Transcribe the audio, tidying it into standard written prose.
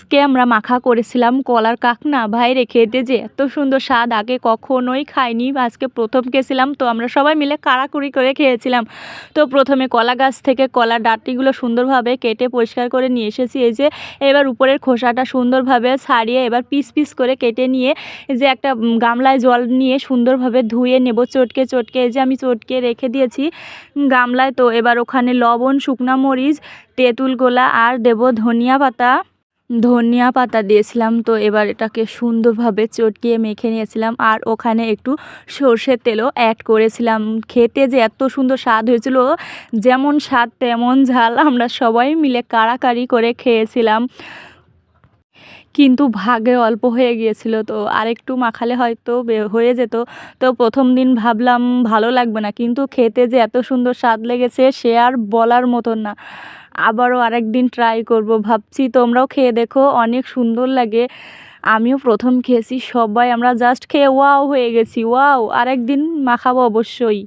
আজকে আমরা মাখা করেছিলাম কলার কাঁকনা। ভাইরে খেতে যে এত সুন্দর স্বাদ, আগে কখনোই খাইনি, আজকে প্রথম খেয়েছিলাম। তো আমরা সবাই মিলে কাড়াকুড়ি করে খেয়েছিলাম। তো প্রথমে কলা গাছ থেকে কলার ডাঁটিগুলো সুন্দরভাবে কেটে পরিষ্কার করে নিয়ে এসেছি। এই যে এবার উপরের খোসাটা সুন্দরভাবে ছাড়িয়ে এবার পিস পিস করে কেটে নিয়ে এই যে একটা গামলায় জল নিয়ে সুন্দরভাবে ধুয়ে নেব চটকে চটকে। এই যে আমি চটকে রেখে দিয়েছি গামলায়। তো এবার ওখানে লবণ, শুকনা মরিচ, তেঁতুল গোলা আর দেব ধনিয়া পাতা দিয়েছিলাম। তো এবার এটাকে সুন্দরভাবে চটকিয়ে মেখে নিয়েছিলাম আর ওখানে একটু সর্ষের তেলও অ্যাড করেছিলাম। খেতে যে এত সুন্দর স্বাদ হয়েছিল, যেমন স্বাদ তেমন ঝাল, আমরা সবাই মিলে কাড়াকাড়ি করে খেয়েছিলাম। কিন্তু ভাগে অল্প হয়ে গিয়েছিল, তো আরেকটু মাখালে হয়তো হয়ে যেত। তো প্রথম দিন ভাবলাম ভালো লাগবে না, কিন্তু খেতে যে এত সুন্দর স্বাদ লেগেছে সে আর বলার মতন না। আবারও আরেকদিন ট্রাই করব ভাবছি, তোমরাও খেয়ে দেখো, অনেক সুন্দর লাগে। আমিও প্রথম খেয়েছি, সবাই আমরা জাস্ট খেয়ে ওয়াও হয়ে গেছি, ওয়াও, আরেকদিন মাখাবো অবশ্যই।